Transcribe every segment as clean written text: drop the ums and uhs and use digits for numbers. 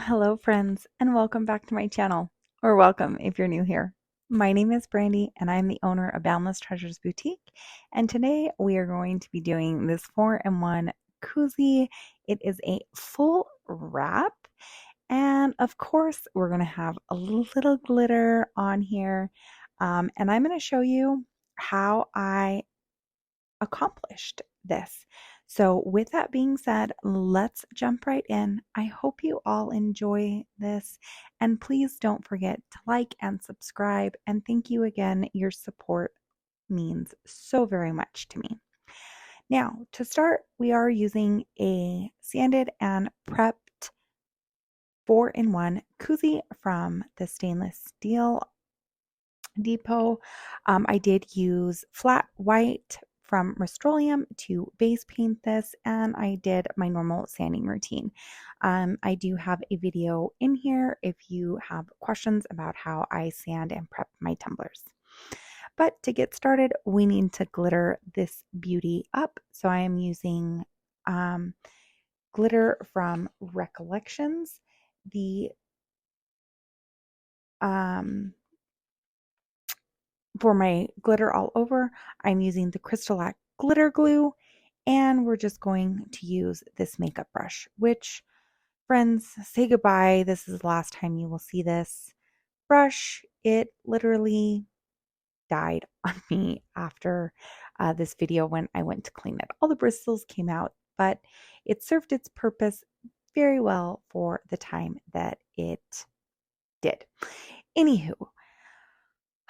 Hello friends, and welcome back to my channel, or welcome if you're new here. My name is Brandy, and I'm the owner of Boundless Treasures Boutique, and today we are going to be doing this 4-in-1 koozie. It is a full wrap, and of course, we're going to have a little glitter on here, and I'm going to show you how I accomplished this. So, with that being said, let's jump right in. I hope you all enjoy this, and please don't forget to like and subscribe. And thank you again. Your support means so very much to me. Now, to start, we are using a sanded and prepped 4-in-1 koozie from the Stainless Steel Depot. I did use flat white from Rust-Oleum to base paint this, and I did my normal sanding routine. I do have a video in here if you have questions about how I sand and prep my tumblers. But to get started, we need to glitter this beauty up. So I am using glitter from Recollections. The For my glitter all over, I'm using the Crystalac glitter glue, and we're just going to use this makeup brush, which, friends, say goodbye. This is the last time you will see this brush. It literally died on me after this video when I went to clean it. All the bristles came out, but it served its purpose very well for the time that it did. Anywho,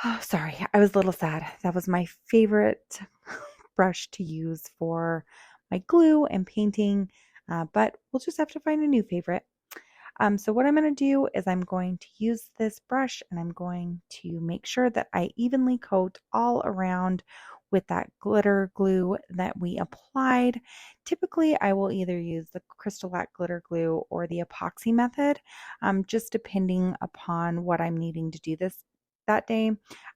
oh, sorry, I was a little sad. That was my favorite brush to use for my glue and painting, but we'll just have to find a new favorite. So what I'm going to do is I'm going to use this brush, and I'm going to make sure that I evenly coat all around with that glitter glue that we applied. Typically, I will either use the Crystalac glitter glue or the epoxy method, just depending upon what I'm needing to do that day.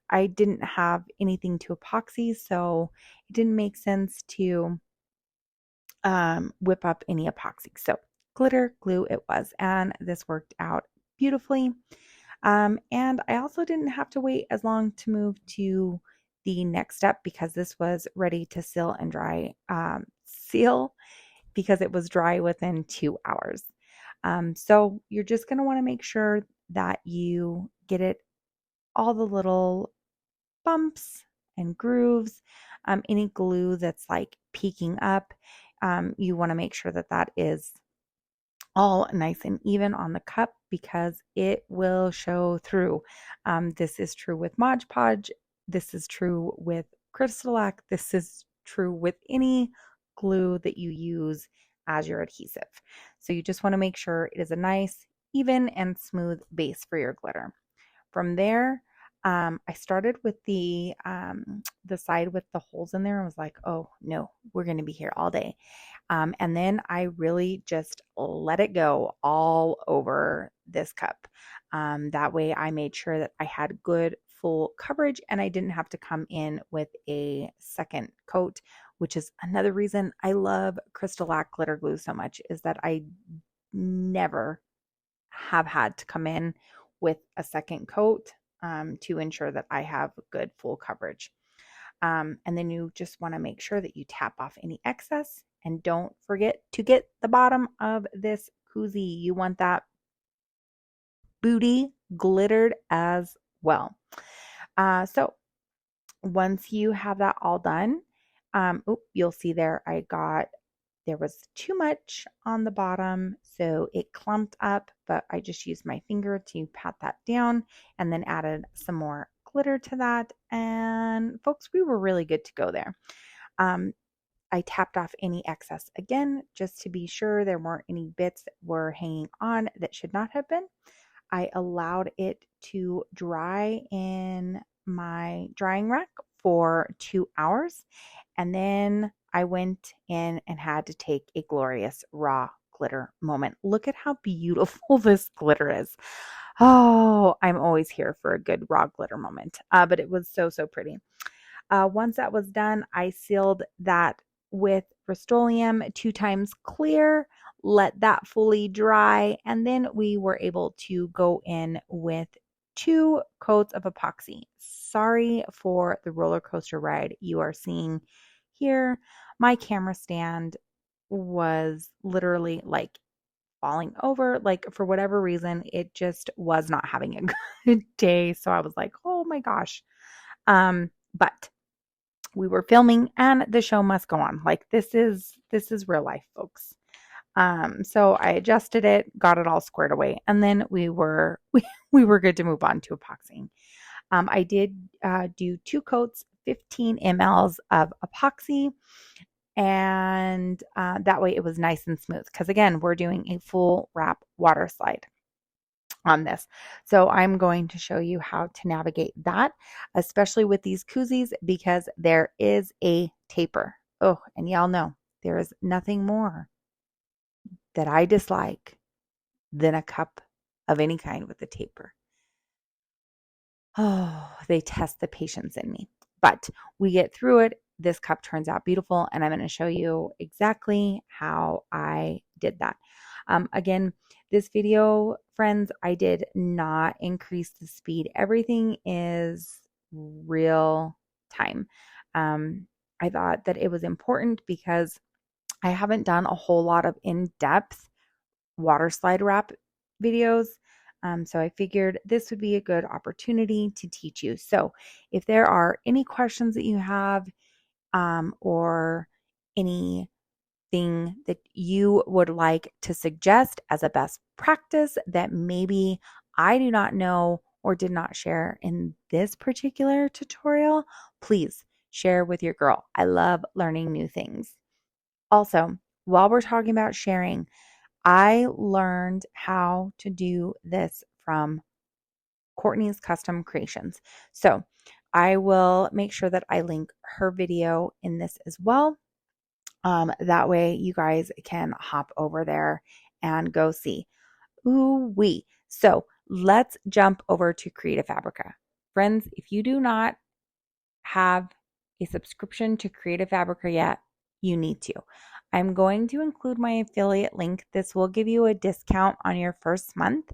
I didn't have anything to epoxy, so it didn't make sense to whip up any epoxy. So glitter glue it was, and this worked out beautifully. And I also didn't have to wait as long to move to the next step because this was ready to seal and dry. Seal because it was dry within 2 hours. So you're just going to want to make sure that you get it all the little bumps and grooves, any glue that's like peeking up. You want to make sure that that is all nice and even on the cup because it will show through. This is true with Mod Podge. This is true with Crystalac. This is true with any glue that you use as your adhesive. So you just want to make sure it is a nice, even, and smooth base for your glitter. From there, I started with the side with the holes in there and was like, oh no, we're going to be here all day. And then I really just let it go all over this cup. That way I made sure that I had good full coverage and I didn't have to come in with a second coat, which is another reason I love Crystalac glitter glue so much, is that I never have had to come in with a second coat to ensure that I have good full coverage. And then you just want to make sure that you tap off any excess, and don't forget to get the bottom of this koozie. You want that booty glittered as well. So once you have that all done, you'll see there there was too much on the bottom, so it clumped up, but I just used my finger to pat that down and then added some more glitter to that. And folks, we were really good to go there. I tapped off any excess again, just to be sure there weren't any bits that were hanging on that should not have been. I allowed it to dry in my drying rack for 2 hours, and then I went in and had to take a glorious raw glitter moment. Look at how beautiful this glitter is. Oh, I'm always here for a good raw glitter moment, but it was so pretty. Once that was done, I sealed that with Rust-Oleum 2 times clear, let that fully dry, and then we were able to go in with 2 coats of epoxy. Sorry for the roller coaster ride you are seeing here. My camera stand was literally like falling over. Like, for whatever reason, it just was not having a good day. So I was like, oh my gosh. But we were filming and the show must go on. Like, this is real life, folks. So I adjusted it, got it all squared away, and then we were we were good to move on to epoxying. I did do 2 coats, 15 mLs of epoxy, and that way it was nice and smooth. Because again, we're doing a full wrap water slide on this. So I'm going to show you how to navigate that, especially with these koozies, because there is a taper. Oh, and y'all know there is nothing more that I dislike than a cup of any kind with a taper. Oh, they test the patience in me. But we get through it. This cup turns out beautiful, and I'm going to show you exactly how I did that. Again, this video, friends, I did not increase the speed. Everything is real time. I thought that it was important because I haven't done a whole lot of in-depth water slide wrap videos. So I figured this would be a good opportunity to teach you. So if there are any questions that you have, or anything that you would like to suggest as a best practice that maybe I do not know or did not share in this particular tutorial, please share with your girl. I love learning new things. Also, while we're talking about sharing, I learned how to do this from Courtney's Custom Creations. So I will make sure that I link her video in this as well. That way you guys can hop over there and go see. Ooh wee. So let's jump over to Creative Fabrica. Friends, if you do not have a subscription to Creative Fabrica yet, you need to. I'm going to include my affiliate link. This will give you a discount on your first month.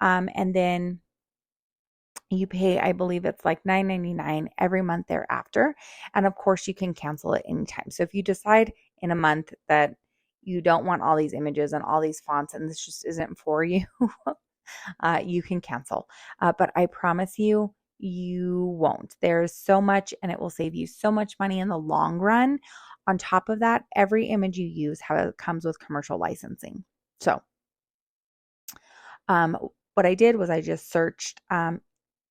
And then you pay, I believe it's like $9.99 every month thereafter. And of course, you can cancel it anytime. So if you decide in a month that you don't want all these images and all these fonts and this just isn't for you, you can cancel. But I promise you, you won't. There's so much, and it will save you so much money in the long run. On top of that, every image you use comes with commercial licensing. So what I did was I just searched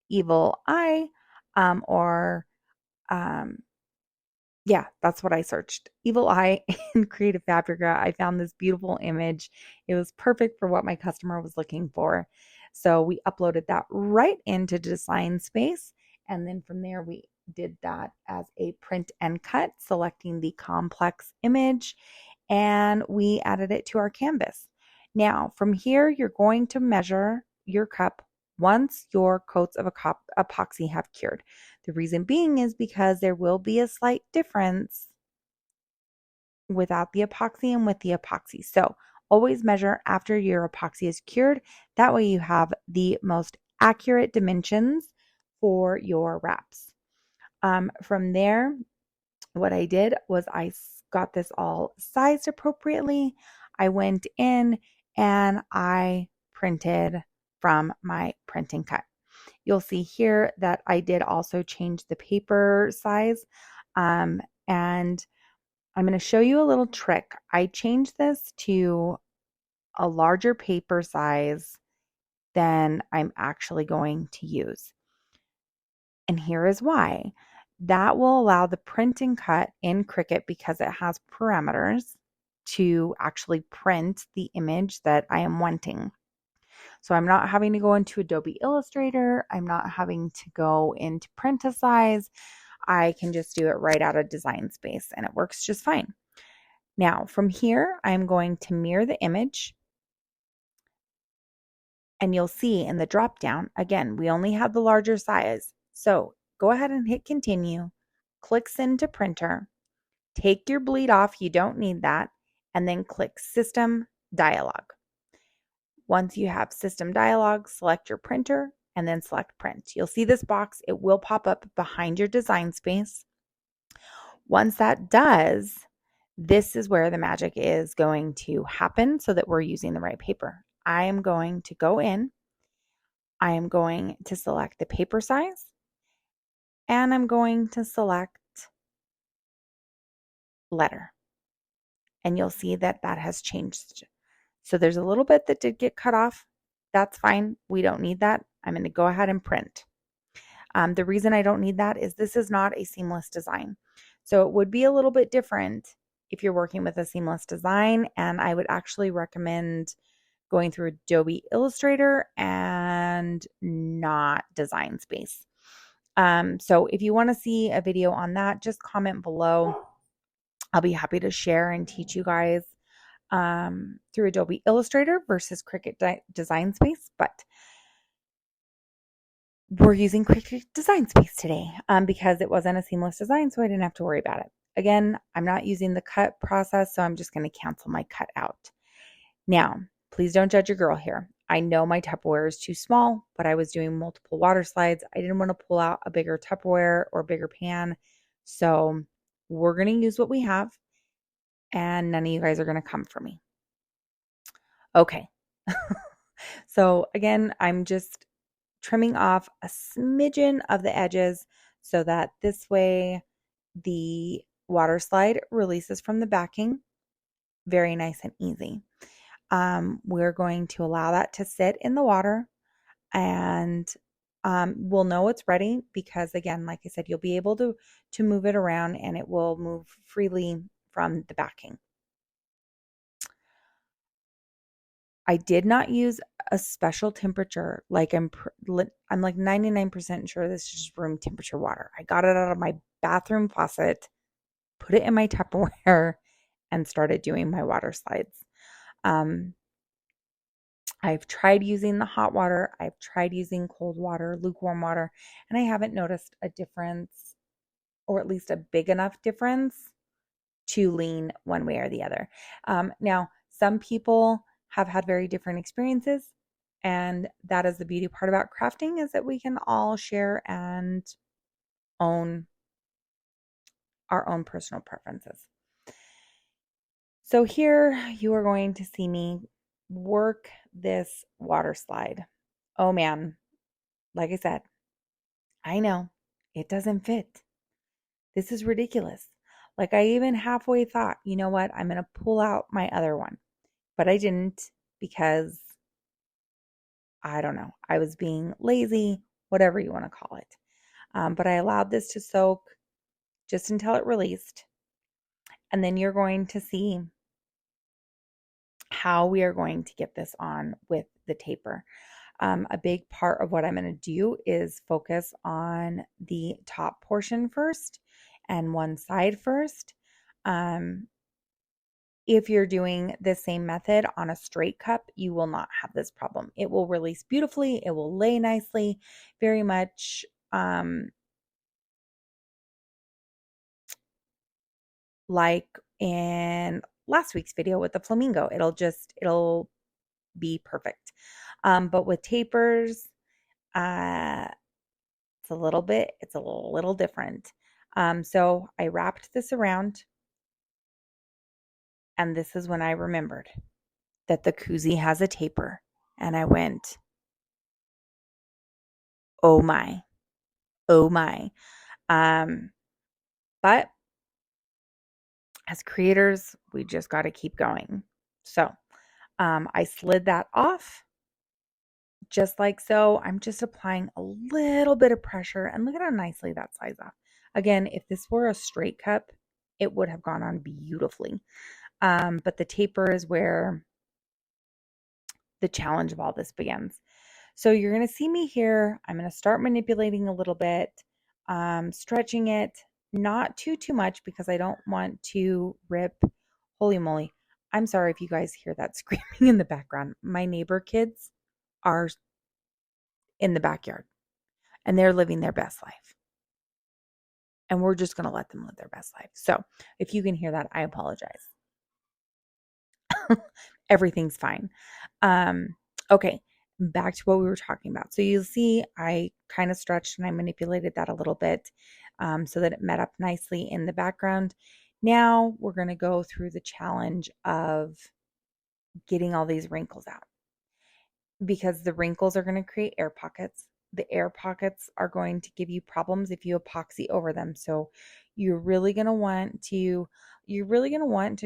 evil eye, or yeah, that's what I searched. Evil eye in Creative Fabrica. I found this beautiful image. It was perfect for what my customer was looking for. So we uploaded that right into Design Space. And then from there, we did that as a print and cut, selecting the complex image, and we added it to our canvas. Now, from here, you're going to measure your cup once your coats of epoxy have cured. The reason being is because there will be a slight difference without the epoxy and with the epoxy. So always measure after your epoxy is cured. That way you have the most accurate dimensions for your wraps. From there, what I did was I got this all sized appropriately. I went in and I printed from my print and cut. You'll see here that I did also change the paper size. And I'm going to show you a little trick. I changed this to a larger paper size than I'm actually going to use. And here is why. That will allow the print and cut in Cricut, because it has parameters, to actually print the image that I am wanting. So I'm not having to go into Adobe Illustrator. I'm not having to go into print a size. I can just do it right out of Design Space, and it works just fine. Now from here, I'm going to mirror the image, and you'll see in the drop down, again, we only have the larger size. So go ahead and hit continue, click send to printer. Take your bleed off, you don't need that, and then click System Dialog. Once you have System Dialog, select your printer and then select Print. You'll see this box. It will pop up behind your design space. Once that does, this is where the magic is going to happen so that we're using the right paper. I am going to go in. I am going to select the paper size, and I'm going to select letter. And you'll see that that has changed. So there's a little bit that did get cut off. That's fine. We don't need that. I'm going to go ahead and print. The reason I don't need that is this is not a seamless design. So it would be a little bit different if you're working with a seamless design, and I would actually recommend going through Adobe Illustrator and not Design Space. So if you want to see a video on that, just comment below. I'll be happy to share and teach you guys through Adobe Illustrator versus Cricut Design Space, but we're using Cricut Design Space today because it wasn't a seamless design, so I didn't have to worry about it. Again, I'm not using the cut process, so I'm just going to cancel my cut out. Now, please don't judge your girl here. I know my Tupperware is too small, but I was doing multiple water slides. I didn't want to pull out a bigger Tupperware or bigger pan, so we're going to use what we have, and none of you guys are going to come for me. Okay. So again, I'm just trimming off a smidgen of the edges so that this way the water slide releases from the backing. Very nice and easy. We're going to allow that to sit in the water, and we'll know it's ready because, again, like I said, you'll be able to move it around and it will move freely from the backing. I did not use a special temperature. Like I'm like 99% sure this is just room temperature water. I got it out of my bathroom faucet, put it in my Tupperware, and started doing my water slides. I've tried using the hot water. I've tried using cold water, lukewarm water, and I haven't noticed a difference, or at least a big enough difference to lean one way or the other. Now, some people have had very different experiences, and that is the beauty part about crafting, is that we can all share and own our own personal preferences. So here you are going to see me work this water slide. Oh man, like I said, I know it doesn't fit. This is ridiculous. Like I even halfway thought, you know what, I'm going to pull out my other one. But I didn't because, I don't know, I was being lazy, whatever you want to call it. But I allowed this to soak just until it released. And then you're going to see how we are going to get this on with the taper. A big part of what I'm going to do is focus on the top portion first and one side first. If you're doing the same method on a straight cup, you will not have this problem. It will release beautifully. It will lay nicely, very much like in last week's video with the flamingo. It'll be perfect. But with tapers, it's a little different. So I wrapped this around, and this is when I remembered that the koozie has a taper, and I went, oh my, oh my. But as creators, we just got to keep going. So I slid that off just like so. I'm just applying a little bit of pressure, and look at how nicely that slides off. Again, if this were a straight cup, it would have gone on beautifully. But the taper is where the challenge of all this begins. So you're going to see me here. I'm going to start manipulating a little bit, stretching it, not too much because I don't want to rip. Holy moly. I'm sorry if you guys hear that screaming in the background. My neighbor kids are in the backyard and they're living their best life. and we're just going to let them live their best life. So if you can hear that, I apologize. Everything's fine. Okay, back to what we were talking about. So you'll see I kind of stretched and I manipulated that a little bit so that it met up nicely in the background. Now we're going to go through the challenge of getting all these wrinkles out, because the wrinkles are going to create air pockets. The air pockets are going to give you problems if you epoxy over them. So you're really going to want to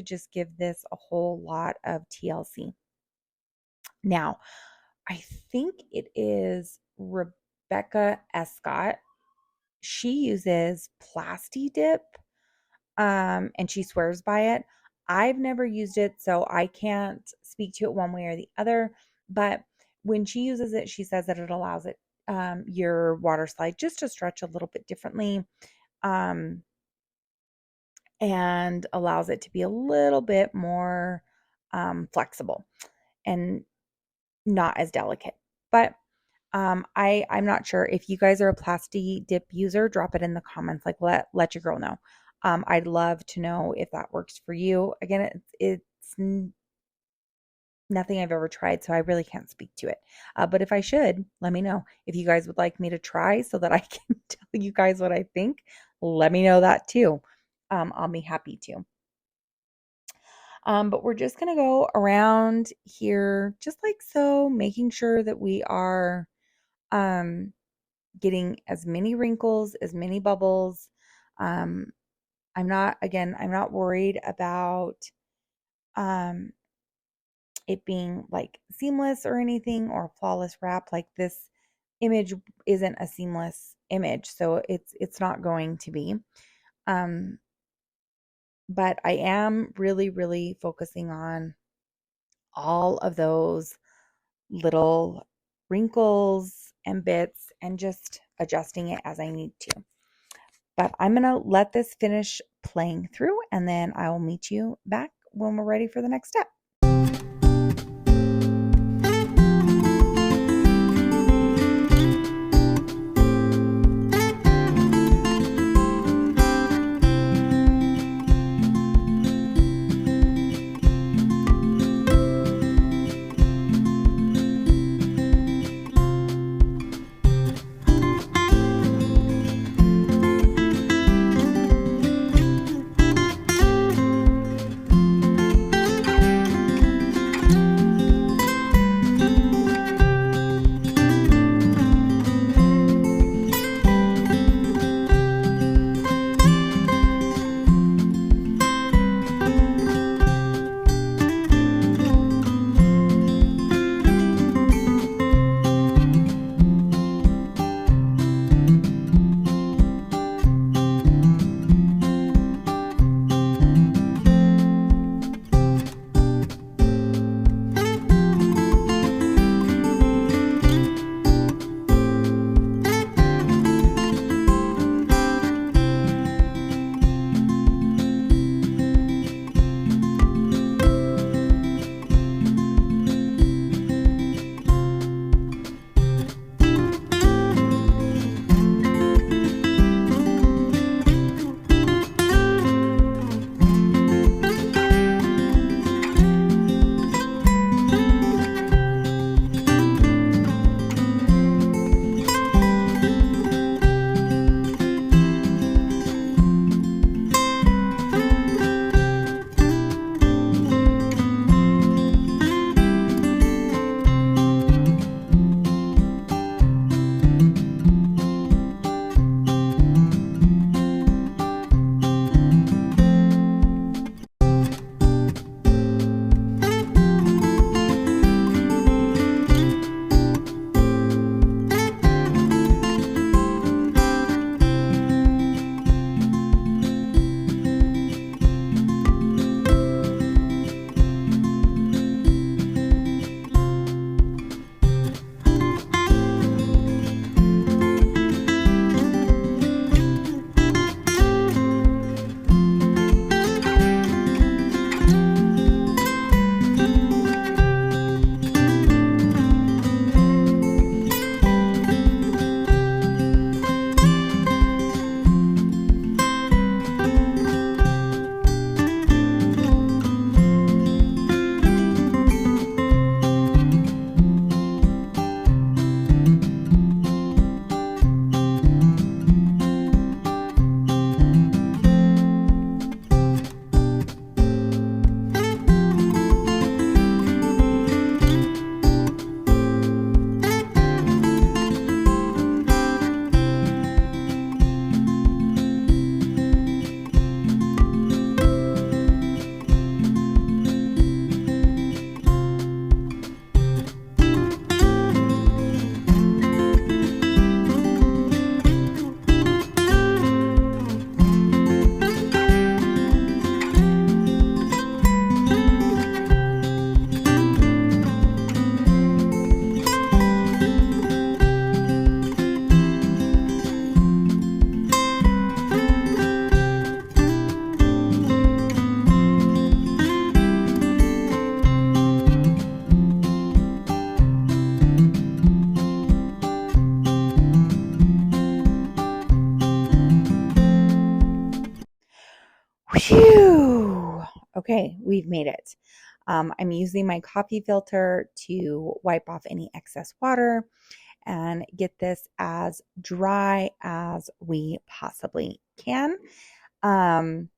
just give this a whole lot of TLC. Now, I think it is Rebecca Escott. She uses Plasti Dip, and she swears by it. I've never used it, so I can't speak to it one way or the other. But when she uses it, she says that it allows it your water slide just to stretch a little bit differently, and allows it to be a little bit more flexible and not as delicate. But I'm not sure. If you guys are a Plasti Dip user, drop it in the comments. Like let your girl know. I'd love to know if that works for you. Again, it's nothing I've ever tried, so I really can't speak to it. But if I should, let me know. If you guys would like me to try so that I can tell you guys what I think, let me know that too. I'll be happy to. But we're just going to go around here just like so, making sure that we are getting as many wrinkles, as many bubbles. I'm not worried about it being like seamless or anything, or a flawless wrap. Like, this image isn't a seamless image, so it's not going to be. But I am really, really focusing on all of those little wrinkles and bits and just adjusting it as I need to. But I'm going to let this finish playing through, and then I will meet you back when we're ready for the next step. Phew. Okay, we've made it. I'm using my coffee filter to wipe off any excess water and get this as dry as we possibly can. Um,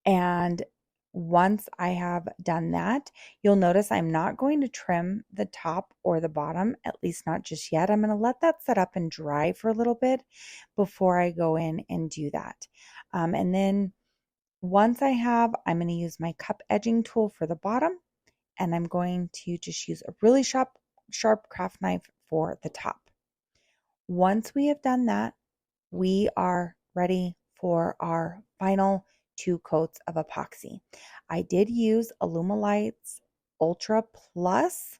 and once I have done that, you'll notice I'm not going to trim the top or the bottom, at least not just yet. I'm going to let that set up and dry for a little bit before I go in and do that. And then once I'm going to use my cup edging tool for the bottom, and I'm going to just use a really sharp craft knife for the top. Once we have done that, we are ready for our final 2 coats of epoxy. I did use Alumilite's Ultra Plus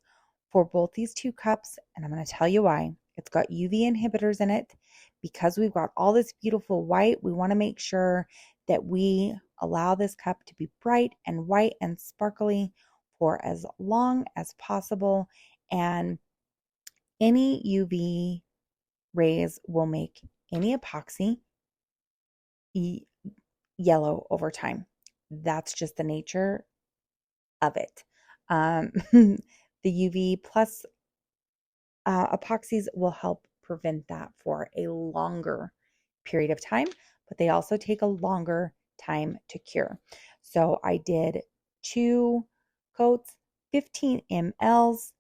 for both these 2 cups, and I'm going to tell you why. It's got UV inhibitors in it. Because we've got all this beautiful white, we want to make sure that we allow this cup to be bright and white and sparkly for as long as possible. And any UV rays will make any epoxy yellow over time. That's just the nature of it. The UV plus epoxies will help prevent that for a longer period of time, but they also take a longer time to cure. So I did 2 coats, 15 mLs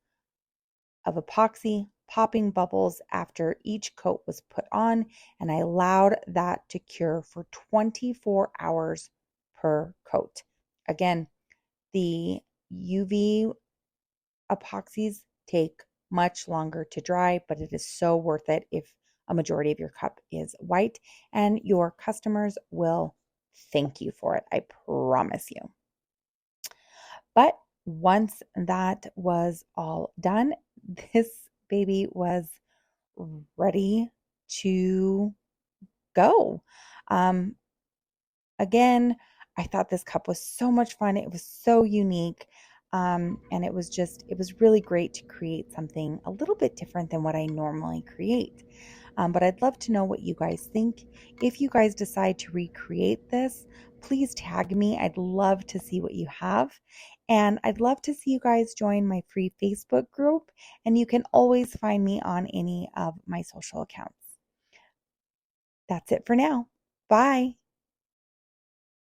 of epoxy, popping bubbles after each coat was put on, and I allowed that to cure for 24 hours per coat. Again, the UV epoxies take much longer to dry, but it is so worth it if a majority of your cup is white, and your customers will thank you for it. I promise you. But once that was all done, this baby was ready to go. Um, Again, I thought this cup was so much fun. It was so unique. And it was really great to create something a little bit different than what I normally create. But I'd love to know what you guys think. If you guys decide to recreate this, please tag me. I'd love to see what you have. And I'd love to see you guys join my free Facebook group. And you can always find me on any of my social accounts. That's it for now. Bye.